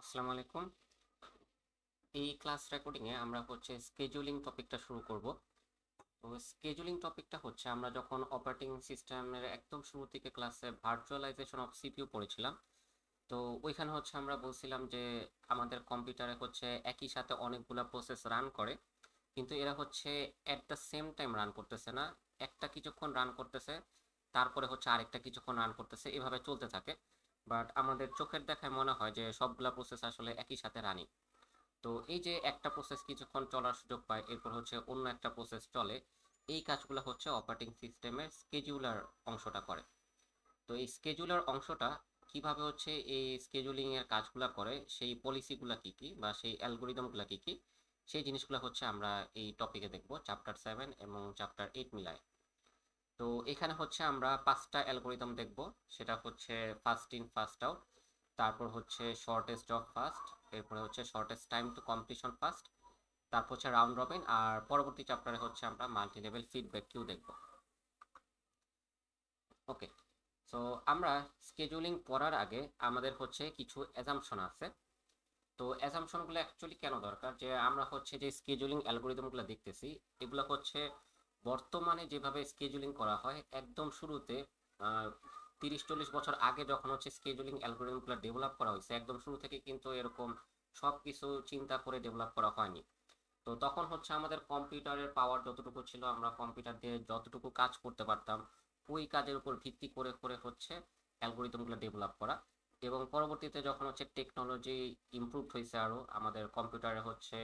আসসালামু আলাইকুম। এই ক্লাস রেকর্ডিংয়ে আমরা হচ্ছে স্কেজুলিং টপিকটা শুরু করব। তো স্কেজুলিং টপিকটা হচ্ছে আমরা যখন অপারেটিং সিস্টেমের একদম শুরু থেকে ক্লাসে ভার্চুয়ালাইজেশন অফ সিপিইউ পড়েছিলাম। তো ওইখানে হচ্ছে আমরা বলছিলাম যে আমাদের কম্পিউটারে হচ্ছে একই সাথে অনেকগুলা প্রসেস রান করে, কিন্তু এরা হচ্ছে at the same time run করতেছে না। একটা কিছুক্ষণ রান করতেছে, তারপরে হচ্ছে আরেকটা কিছুক্ষণ রান করতেছে, এভাবে চলতে থাকে। বাট আমাদের চোখের দেখায় মনে হয় যে সবগুলা প্রসেস আসলে একই সাথে রানিং। তো এই যে একটা প্রসেস কিছুক্ষণ চলার সুযোগ পায়, এরপর হচ্ছে অন্য একটা প্রসেস চলে, এই কাজগুলো হচ্ছে অপারেটিং সিস্টেমের স্কেডিউলার অংশটা করে। তো এই স্কেডিউলার অংশটা কিভাবে হচ্ছে এই স্কেডিউলিং এর কাজগুলো করে, সেই পলিসিগুলো কি কি বা সেই অ্যালগোরিদমগুলো কি কি, সেই জিনিসগুলো হচ্ছে আমরা এই টপিকে দেখব, চ্যাপ্টার 7 এবং চ্যাপ্টার 8 মিলায়। তো এখানে হচ্ছে আমরা 5টা অ্যালগোরিদম দেখব। সেটা হচ্ছে ফার্স্ট ইন ফার্স্ট আউট, তারপর হচ্ছে শর্টেস্ট অফ ফার্স্ট, এরপরে হচ্ছে shortest time to completion first, তারপর হচ্ছে রাউন্ড রবিন, আর পরবর্তী চ্যাপ্টারে হচ্ছে আমরা মাল্টি লেভেল ফিডব্যাক কিউ দেখব। ওকে। সো আমরা স্কেজুলিং পড়ার আগে আমাদের হচ্ছে কিছু অ্যাজাম্পশন আছে। তো অ্যাজাম্পশনগুলো অ্যাকচুয়ালি কেন দরকার, যে আমরা হচ্ছে যে স্কেজুলিং অ্যালগোরিদমগুলো দেখতেছি, এগুলো হচ্ছে বর্তমানে যেভাবে স্কেজুলিং করা হয় একদম শুরুতে 30-40 বছর আগে যখন হচ্ছে স্কেজুলিং অ্যালগোরিদমগুলো ডেভেলপ করা হয়েছে, একদম শুরু থেকে কিন্তু এরকম সব কিছু চিন্তা করে ডেভেলপ করা হয়নি। তো তখন হচ্ছে আমাদের কম্পিউটারের পাওয়ার যতটুকু ছিল, আমরা কম্পিউটার দিয়ে যতটুকু কাজ করতে পারতাম, ওই কাজের উপর ভিত্তি করে করে হচ্ছে অ্যালগোরিদমগুলো ডেভেলপ করা। এবং পরবর্তীতে যখন হচ্ছে টেকনোলজি ইমপ্রুভ হয়েছে, আরও আমাদের কম্পিউটারে হচ্ছে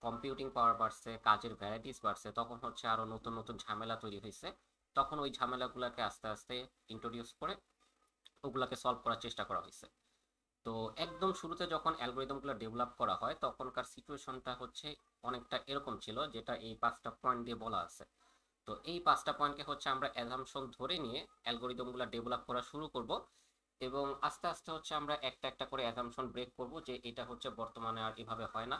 কম্পিউটিং পাওয়ার বাড়ছে, কাজের ভ্যারাইটিস বাড়ছে, তখন হচ্ছে আরও নতুন নতুন ঝামেলা তৈরি হয়েছে। তখন ওই ঝামেলাগুলোকে আস্তে আস্তে ইন্ট্রোডিউস করে ওগুলাকে সলভ করার চেষ্টা করা হয়েছে। তো একদম শুরুতে যখন অ্যালগোরিদমগুলো ডেভেলপ করা হয়, তখনকার সিচুয়েশনটা হচ্ছে অনেকটা এরকম ছিল, যেটা এই 5টা পয়েন্ট দিয়ে বলা আছে। তো এই 5টা পয়েন্টকে হচ্ছে আমরা অ্যাজাম্পশন ধরে নিয়ে অ্যালগোরিদমগুলো ডেভেলপ করা শুরু করব। এবং আস্তে আস্তে হচ্ছে আমরা একটা একটা করে অ্যাজাম্পশন ব্রেক করব, যে এটা হচ্ছে বর্তমানে আর এভাবে হয় না।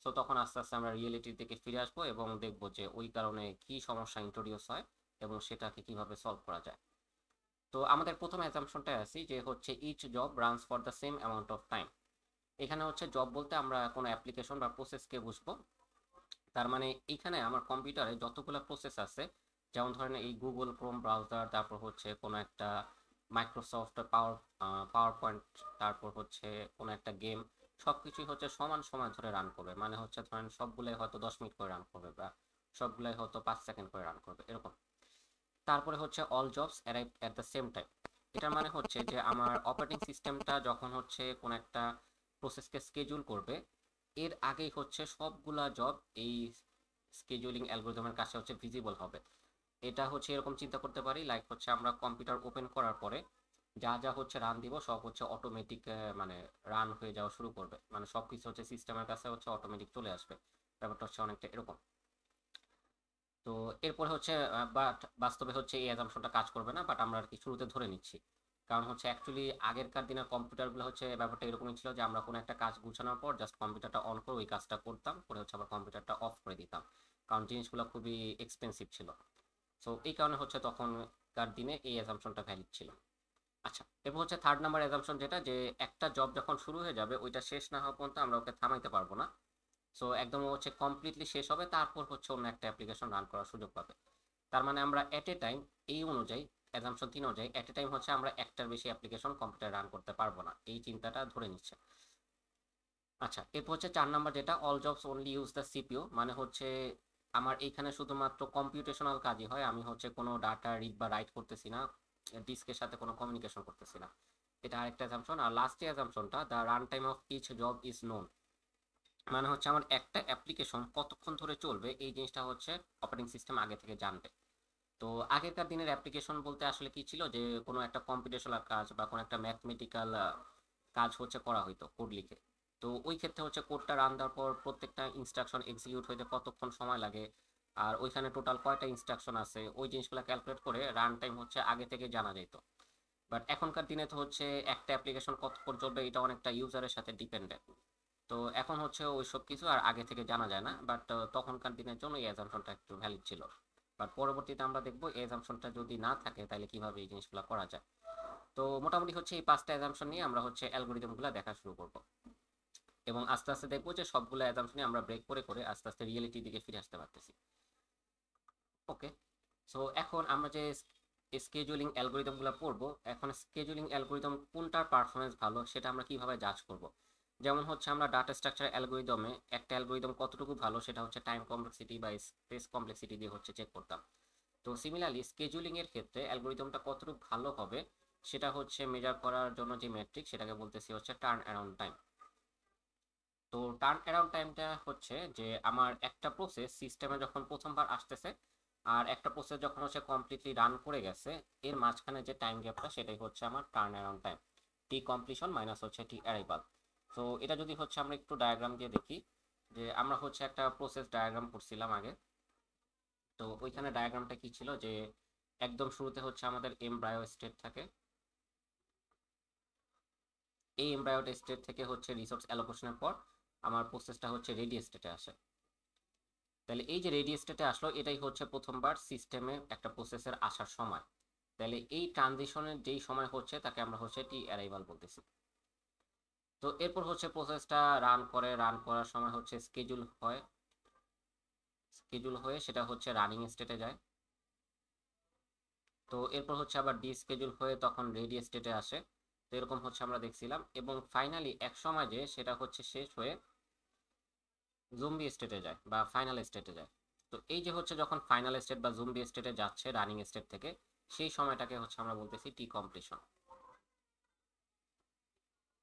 সো তখন আস্তে আস্তে আমরা রিয়েলিটির দিকে ফিরে আসবো এবং দেখব যে ওই কারণে কি সমস্যা ইন্ট্রোডিউস হয় এবং সেটাকে কিভাবে সলভ করা যায়। তো আমাদের প্রথম অ্যাজাম্পশনটা আছে যে হচ্ছে each job runs for the same amount of time. এখানে হচ্ছে জব বলতে আমরা কোনো অ্যাপ্লিকেশন বা প্রসেসকে বুঝবো। তার মানে এইখানে আমার কম্পিউটারে যতগুলো প্রসেস আছে, যেমন ধরেন এই গুগল ক্রোম ব্রাউজার, তারপর হচ্ছে কোনো একটা মাইক্রোসফট পাওয়ার পয়েন্ট, তারপর হচ্ছে কোনো একটা গেম, সব কিছুই হচ্ছে সমান সময় ধরে রান করবে। মানে হচ্ছে ধরেন সবগুলাই হয়তো 10 মিনিট করে রান করবে, বা সবগুলাই হয়তো 5 সেকেন্ড করে রান করবে, এরকম। তারপরে হচ্ছে all jobs arrive at the same time. এটার মানে হচ্ছে যে আমার অপারেটিং সিস্টেমটা যখন হচ্ছে কোন একটা প্রসেসকে স্কেডিউল করবে, এর আগেই হচ্ছে সবগুলা জব এই স্কেডিউলিং অ্যালগোরিদমের কাছে হচ্ছে ভিজিবল হবে। এটা হচ্ছে এরকম চিন্তা করতে পারি, লাইক হচ্ছে আমরা কম্পিউটার ওপেন করার পরে যা যা হচ্ছে রান দিব সব হচ্ছে অটোমেটিক, মানে রান হয়ে যাওয়া শুরু করবে, মানে সব কিছু হচ্ছে সিস্টেমের কাছে হচ্ছে অটোমেটিক চলে আসবে। ব্যাপারটা হচ্ছে অনেকটা এরকম। তো এরপরে হচ্ছে বাট বাস্তবে হচ্ছে এই অ্যাজাম্পশনটা কাজ করবে না, বাট আমরা আর কি শুরুতে ধরে নিচ্ছি। কারণ হচ্ছে অ্যাকচুয়ালি আগেরকার দিনের কম্পিউটারগুলো হচ্ছে ব্যাপারটা এরকমই ছিল, যে আমরা কোনো একটা কাজ গুছানোর পর জাস্ট কম্পিউটারটা অন করে ওই কাজটা করতাম, করে হচ্ছে আবার কম্পিউটারটা অফ করে দিতাম, কারণ জিনিসগুলো খুবই এক্সপেন্সিভ ছিল। সো এই কারণে হচ্ছে তখনকার দিনে এই অ্যাজাম্পশনটা ভ্যালিড ছিল। আচ্ছা, এরপর হচ্ছে থার্ড নাম্বার অ্যাজাম্পশন, যেটা যে একটা জব যখন শুরু হয়ে যাবে ওইটা শেষ না হওয়া পর্যন্ত আমরা ওকে থামাইতে পারবো না। সো একদম ও হচ্ছে কমপ্লিটলি শেষ হবে, তারপর হচ্ছে অন্য একটা অ্যাপ্লিকেশন রান করার সুযোগ পাবে। তার মানে আমরা এট এ টাইম, এই অনুযায়ী অ্যাজাম্পশন 3 অনুযায়ী এট এ টাইম হচ্ছে আমরা একটার বেশি অ্যাপ্লিকেশন কম্পিউটার রান করতে পারবো না, এই চিন্তাটা ধরে নিচ্ছে। আচ্ছা, এরপর হচ্ছে 4 নাম্বার, যেটা all jobs only use the CPU. মানে হচ্ছে আমার এইখানে শুধুমাত্র কম্পিউটেশনাল কাজই হয়, আমি হচ্ছে কোনো ডাটা রিড বা রাইট করতেছি না, ডিস্কের সাথে কোনো কমিউনিকেশন করতেছি না। এটা আরেকটা অ্যাজাম্পশন। আর লাস্ট অ্যাজাম্পশনটা, the run time of each job is known. মানে হচ্ছে আমার একটা অ্যাপ্লিকেশন কতক্ষণ ধরে চলবে এই জিনিসটা হচ্ছে অপারেটিং সিস্টেম আগে থেকে জানবে। তো আগেরকার দিনের অ্যাপ্লিকেশন বলতে আসলে কি ছিল, যে কোনো একটা কম্পিউটেশনাল কাজ বা কোনো একটা ম্যাথমেটিক্যাল কাজ হচ্ছে করা হইতো কোড লিখে। তো ওই ক্ষেত্রে হচ্ছে কোডটা রান দেওয়ার পর প্রত্যেকটা ইনস্ট্রাকশন এক্সিকিউট হইতে কতক্ষণ সময় লাগে, আর ওইখানে টোটাল কয়টা ইনস্ট্রাকশন আছে, ওই জিনিসগুলো ক্যালকুলেট করে রান টাইম হচ্ছে আগে থেকে জানা যেত। বাট এখনকার দিনে তো হচ্ছে একটা অ্যাপ্লিকেশন কতক্ষণ চলবে এটা অনেকটা ইউজারের সাথে ডিপেন্ডেন্ট। তো এখন হচ্ছে ওইসব কিছু আর আগে থেকে জানা যায় না, বাট তখনকার দিনের জন্য এই অ্যাজাম্পশনটা একটু ভ্যালিড ছিল। বাট পরবর্তীতে আমরা দেখবো এই অ্যাজাম্পশনটা যদি না থাকে তাহলে কিভাবে এই জিনিসগুলো করা যায়। তো মোটামুটি হচ্ছে এই 5টা অ্যাজাম্পশন নিয়ে আমরা হচ্ছে অ্যালগোরিদমগুলো দেখা শুরু করব। এবং আস্তে আস্তে দেখবো যে সবগুলো অ্যাজাম্পশনই আমরা ব্রেক করে করে আস্তে আস্তে রিয়েলিটির দিকে ফিরে আসতে পারতেছি। ওকে, সো এখন আমরা যে স্কেজুলিং অ্যালগোরিদমগুলো পড়বো, এখন স্কেজুলিং অ্যালগোরিদম কোনটার পারফরমেন্স ভালো সেটা আমরা কিভাবে জাজ করব। যেমন হচ্ছে আমরা ডাটা স্ট্রাকচার অ্যালগোরিদমে একটা অ্যালগোরিদম কতটুকু ভালো সেটা হচ্ছে টাইম কমপ্লেক্সিটি বা স্পেস কমপ্লেক্সিটি দিয়ে হচ্ছে চেক করতাম। তো সিমিলারলি স্কেজুলিং এর ক্ষেত্রে অ্যালগোরিদমটা কতটুকু ভালো হবে সেটা হচ্ছে মেজার করার জন্য যে মেট্রিক সেটাকে বলতেছি হচ্ছে টার্ন অ্যারাউন্ড টাইম। তো টার্ন অ্যারাউন্ড টাইমটা হচ্ছে যে আমার একটা প্রসেস সিস্টেমে যখন প্রথমবার আসতেছে আর একটা প্রসেস যখন হচ্ছে কমপ্লিটলি রান করে গেছে, এর মাঝখানে যে টাইম গ্যাপটা সেটাই হচ্ছে আমার টার্ন অ্যারাউন্ড টাইম, টি কমপ্লিশন মাইনাস হচ্ছে টি অ্যারাইভাল। তো এটা যদি হচ্ছে আমরা একটু ডায়াগ্রাম দিয়ে দেখি, যে আমরা হচ্ছে একটা প্রসেস ডায়াগ্রাম করছিলাম আগে। তো ওইখানে ডায়াগ্রামটা কি ছিল যে একদম শুরুতে হচ্ছে আমাদের এমব্রায়ো স্টেট থাকে, এই এমব্রায়ো স্টেট থেকে হচ্ছে রিসোর্স অ্যালোকেশনের পর আমার প্রসেসটা হচ্ছে রেডি স্টেটে আসে। তাহলে এই যে রেডি স্টেটে আসলো এটাই হচ্ছে প্রথমবার সিস্টেমে একটা প্রসেসের আসার সময়। তাহলে এই ট্রানজিশনের যেই সময় হচ্ছে তাকে আমরা হচ্ছে টি অ্যারাইভাল বলতেছি। তো এরপর হচ্ছে প্রসেসটা রান করে, রান করার সময় হচ্ছে স্কেজুল হয়, স্কেজুল হয়ে সেটা হচ্ছে রানিং স্টেটে যায়। তো এরপর হচ্ছে আবার ডিস্কেজুল হয়ে তখন রেডি স্টেটে আসে। তো এরকম হচ্ছে আমরা দেখছিলাম এবং ফাইনালি এক সময় যে সেটা হচ্ছে শেষ হয়ে জুম্বি স্টেটে যায় বা ফাইনাল স্টেটে যায়। তো এই যে হচ্ছে যখন ফাইনাল স্টেট বা জুম্বি স্টেটে যাচ্ছে রানিং স্টেট থেকে, সেই সময়টাকে হচ্ছে আমরা বলতেছি টি কমপ্লিশন।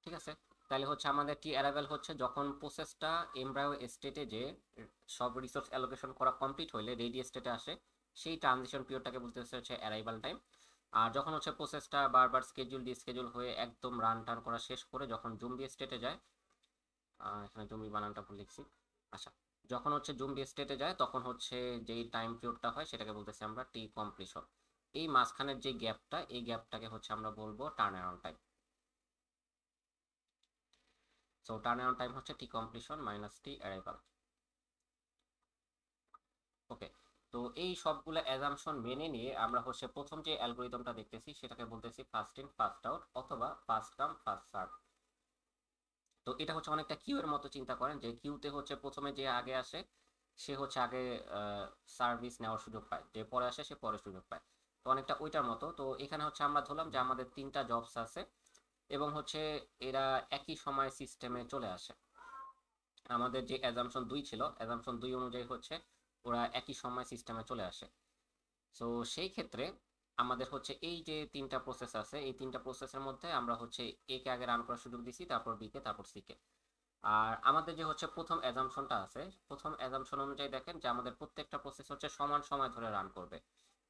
ঠিক আছে, তাহলে হচ্ছে আমাদের টি অ্যারাইভাল হচ্ছে যখন প্রসেসটা এমব্রায়ো স্টেটে যে সব রিসোর্স অ্যালোকেশন করা কমপ্লিট হইলে রেডি স্টেটে আসে, সেই ট্রানজিশন পিরিয়ডটাকে বলতেছে হচ্ছে অ্যারাইভাল টাইম। আর যখন হচ্ছে প্রসেসটা বারবার স্কেজুল ডিস্কেজুল হয়ে একদম রান টান করা শেষ করে যখন জুম্বি স্টেটে যায়, এখানে জুম্বি বানানটা ভুল লিখছি। আচ্ছা, যখন হচ্ছে জুম্বি স্টেটে যায় তখন হচ্ছে যেই টাইম পিরিয়ডটা হয় সেটাকে বলতেছি আমরা টি কমপ্লিশন। এই মাঝখানের যে গ্যাপটা, এই গ্যাপটাকে হচ্ছে আমরা বলবো turn around time. So turn around time হচ্ছে টি কমপ্লিশন মাইনাস টি অ্যারাইভাল। ওকে, তো এই সবগুলো অ্যাজাম্পশন মেনে নিয়ে আমরা হচ্ছে প্রথম যে অ্যালগোরিদমটা দেখতেছি সেটাকে বলতেছি ফার্স্ট ইন ফার্স্ট আউট অথবা ফার্স্ট কাম ফার্স্ট সার্ভ। তো এটা হচ্ছে অনেকটা কিউ এর মতো চিন্তা করেন, যে কিউতে হচ্ছে প্রথমে যে আগে আসে সে হচ্ছে আগে সার্ভিস নেওয়ার সুযোগ পায়, যে পরে আসে সে পরে সুযোগ পায়। তো অনেকটা ওইটার মতো। তো এখানে হচ্ছে আমরা ধরলাম যে আমাদের তিনটা জবস আছে এবং হচ্ছে এরা একই সময় সিস্টেমে চলে আসে। আমাদের যে অ্যাজাম্পশন 2 ছিল, অ্যাজাম্পশন 2 অনুযায়ী হচ্ছে ওরা একই সময় সিস্টেমে চলে আসে। সো সেই ক্ষেত্রে আমাদের হচ্ছে এই যে তিনটা প্রসেস আছে, এই তিনটা প্রসেসের মধ্যে আমরা হচ্ছে এ কে আগে রান করার সুযোগ দিছি, তারপর বি কে, তারপর সি কে। আর আমাদের যে হচ্ছে প্রথম অ্যাজাম্পশনটা আছে, প্রথম অ্যাজাম্পশন অনুযায়ী দেখেন যে আমাদের প্রত্যেকটা প্রসেস হচ্ছে সমান সময় ধরে রান করবে।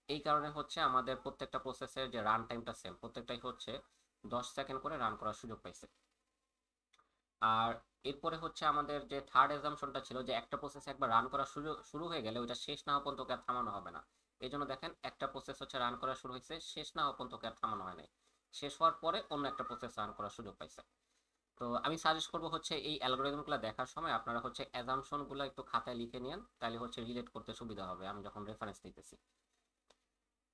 এই কারণে হচ্ছে আমাদের প্রত্যেকটা প্রসেসের যে রান টাইমটা সেম, প্রত্যেকটাই হচ্ছে 10 সেকেন্ড করে রান করার সুযোগ পাইছে। আর এরপরে হচ্ছে আমাদের যে থার্ড অ্যাজাম্পশনটা ছিল যে একটা প্রসেস একবার রান করা শুরু হয়ে গেলে ওইটা শেষ না হওয়া পর্যন্ত ওকে আর থামানো হবে না। এই জন্য দেখেন একটা প্রসেস হচ্ছে রান করা শুরু হয়েছে, শেষ না হওয়া পর্যন্ত ওকে আর থামানো হয় নাই, শেষ হওয়ার পরে অন্য একটা প্রসেস রান করার সুযোগ পাইছে। তো আমি সাজেস্ট করবো হচ্ছে এই অ্যালগোরিদমগুলো দেখার সময় আপনারা হচ্ছে অ্যাজাম্পশনগুলো একটু খাতায় লিখে নিন, তাহলে হচ্ছে রিলেট করতে সুবিধা হবে আমি যখন রেফারেন্স দিতেছি।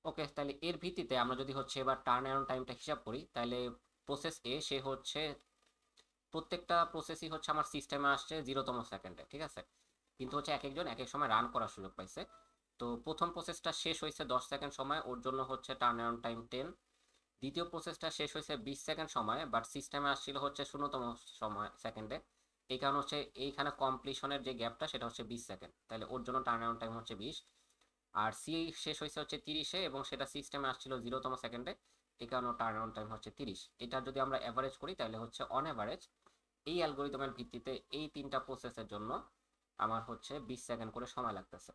ওকে, তাহলে এর ভিত্তিতে আমরা যদি হচ্ছে এবার টার্ন অ্যারাউন্ড টাইমটা হিসাব করি, তাহলে প্রসেস এ সে হচ্ছে প্রত্যেকটা প্রসেসই হচ্ছে আমার সিস্টেমে আসছে 0তম সেকেন্ডে, ঠিক আছে, কিন্তু হচ্ছে এক একজন এক এক সময় রান করার সুযোগ পাইছে। তো প্রথম প্রসেসটা শেষ হয়েছে 10 সেকেন্ড সময়, ওর জন্য হচ্ছে টার্ন অ্যারাউন্ড টাইম 10। দ্বিতীয় প্রসেসটা শেষ হয়েছে 20 সেকেন্ড সময়, বাট সিস্টেমে আসছিল হচ্ছে 0তম সময় সেকেন্ডে। এই কারণে হচ্ছে এইখানে কমপ্লিশনের যে গ্যাপটা সেটা হচ্ছে 20 সেকেন্ড, তাহলে ওর জন্য টার্ন অ্যারাউন্ড টাইম হচ্ছে 20। আর সি শেষ হয়েছে হচ্ছে 30-এ এবং সেটা সিস্টেমে আসছিল 0তম সেকেন্ডে, এই কারণে টার্ন অ্যারাউন্ড টাইম হচ্ছে 30। এটা যদি আমরা অ্যাভারেজ করি তাহলে হচ্ছে অন অ্যাভারেজ এই অ্যালগোরিদমের ভিত্তিতে এই তিনটা প্রসেসের জন্য আমার হচ্ছে 20 সেকেন্ড করে সময় লাগতেছে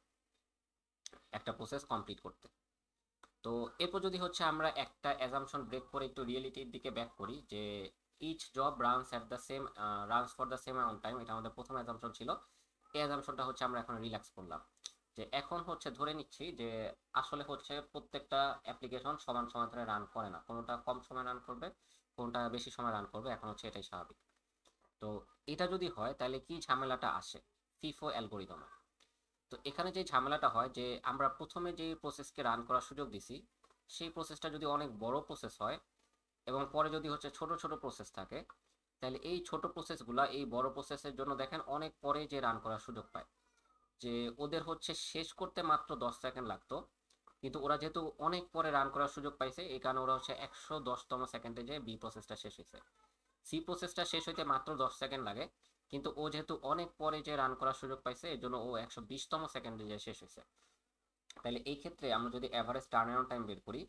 একটা প্রসেস কমপ্লিট করতে। তো এরপর যদি হচ্ছে আমরা একটা অ্যাজাম্পশন ব্রেক করে একটু রিয়েলিটির দিকে ব্যাক করি, যে each job runs at the same runs for the same amount time, এটা আমাদের প্রথম অ্যাজাম্পশন ছিল। এই অ্যাজাম্পশনটা হচ্ছে আমরা এখন রিল্যাক্স করলাম, যে এখন হচ্ছে ধরে নিচ্ছি যে আসলে হচ্ছে প্রত্যেকটা অ্যাপ্লিকেশন সমান সময় ধরে রান করে না, কোনোটা কম সময় রান করবে, কোনটা বেশি সময় রান করবে, এখন হচ্ছে এটাই স্বাভাবিক। তো এটা যদি হয় তাহলে কি ঝামেলাটা আসে ফিফো অ্যালগোরিদমে। তো এখানে যে ঝামেলাটা হয় যে আমরা প্রথমে যে প্রসেসকে রান করার সুযোগ দিছি, সেই প্রসেসটা যদি অনেক বড় প্রসেস হয় এবং পরে যদি হচ্ছে ছোট ছোট প্রসেস থাকে, তাহলে এই ছোট প্রসেসগুলা এই বড় প্রসেসের জন্য দেখেন অনেক পরে যে রান করার সুযোগ পায়, যে ওদের হচ্ছে শেষ করতে মাত্র 10 সেকেন্ড লাগতো, কিন্তু ওরা যেহেতু অনেক পরে রান করার সুযোগ পাইছে এই কারণে ওরা হচ্ছে 110তম সেকেন্ডে যে বি প্রসেসটা শেষ হয়েছে। সি প্রসেসটা শেষ হইতে মাত্র 10 সেকেন্ড লাগে, কিন্তু ও যেহেতু অনেক পরে যে রান করার সুযোগ পাইছে এর জন্য ও 120তম সেকেন্ডে যে শেষ হয়েছে। তাহলে এই ক্ষেত্রে আমরা যদি এভারেজ টার্ন অ্যারাউন্ড টাইম বের করি,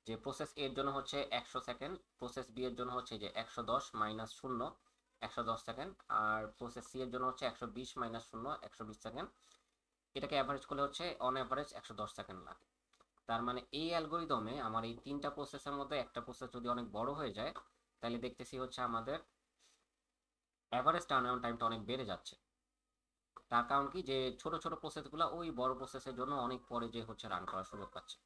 যে প্রসেস এর জন্য হচ্ছে 100 সেকেন্ড, প্রসেস বি এর জন্য হচ্ছে যে 110 মাইনাস শূন্য 110 সেকেন্ড, আর প্রসেস সি এর জন্য হচ্ছে 120 মাইনাস শূন্য 120 সেকেন্ড, এটাকে অ্যাভারেজ করলে হচ্ছে অন অ্যাভারেজ 110 সেকেন্ড লাগে। তার মানে এই অ্যালগোরিদমে আমার এই তিনটা প্রসেসের মধ্যে একটা প্রসেস যদি অনেক বড় হয়ে যায়, তাহলে দেখতেছি হচ্ছে আমাদের অ্যাভারেজ টার্ন অ্যারাউন্ড টাইমটা অনেক বেড়ে যাচ্ছে। তার কারণ কি, যে ছোট ছোট প্রসেসগুলো ওই বড় প্রসেসের জন্য অনেক পরে যে হচ্ছে রান করার সুযোগ পাচ্ছে।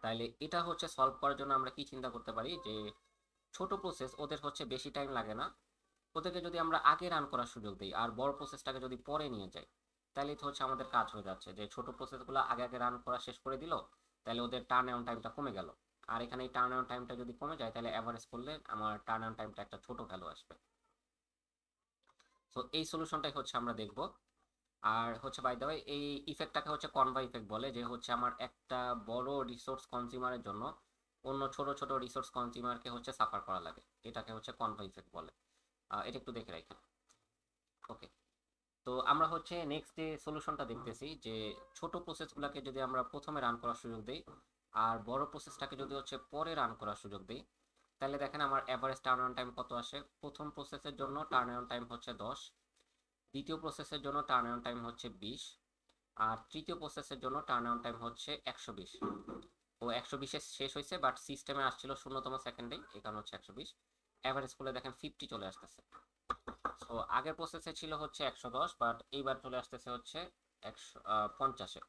তাইলে এটা হচ্ছে সলভ করার জন্য আমরা কি চিন্তা করতে পারি, যে ছোট প্রসেস ওদের হচ্ছে বেশি টাইম লাগে না, ওদেরকে যদি আমরা আগে রান করার সুযোগ দিই আর বড় প্রসেসটাকে যদি পরে নিয়ে যাই, তাহলে তো হচ্ছে আমাদের কাজ হয়ে যাচ্ছে, যে ছোট প্রসেসগুলো আগে আগে রান করা শেষ করে দিল, তাহলে ওদের টার্ন অ্যারাউন্ড টাইমটা কমে গেল। আর এখানে এই টার্ন অ্যারাউন্ড টাইমটা যদি কমে যায় তাহলে অ্যাভারেজ করলে আমার টার্ন অ্যারাউন্ড টাইমটা একটা ছোট ভ্যালু আসবে। তো এই সলিউশনটাই হচ্ছে আমরা দেখব। আর হচ্ছে বাই দ্য ওয়ে এই ইফেক্টটাকে হচ্ছে কনভয় ইফেক্ট বলে, যে হচ্ছে আমার একটা বড় রিসোর্স কনজিউমারের জন্য অন্য ছোট ছোট রিসোর্স কনজিউমারকে হচ্ছে সাফার করা লাগে, এটাকে হচ্ছে কনভয় ইফেক্ট বলে। এটা একটু দেখে রাখি। ওকে, তো আমরা হচ্ছে নেক্সট যে সলিউশনটা দেখতেছি, যে ছোট প্রসেসগুলোকে যদি আমরা প্রথমে রান করার সুযোগ দিই আর বড় প্রসেসটাকে যদি হচ্ছে পরে রান করার সুযোগ দিই, তাহলে দেখেন আমার এভারেজ টার্ন অন টাইম কত আসে। প্রথম প্রসেসের জন্য টার্ন অন টাইম হচ্ছে 10, দ্বিতীয় প্রসেসের জন্য টার্ন অন টাইম হচ্ছে 20, আর তৃতীয় প্রসেসের জন্য টার্ন অন টাইম হচ্ছে 120। ও 120-এ শেষ হয়েছে, বাট সিস্টেমে আসছিল 0তম সেকেন্ডে, এই কারণে হচ্ছে 120। অ্যাভারেজ করলে দেখেন 50 চলে আসতেছে। তো আগের প্রসেসে ছিল হচ্ছে 110, বাট এইবার চলে আসতেছে হচ্ছে 150-এ।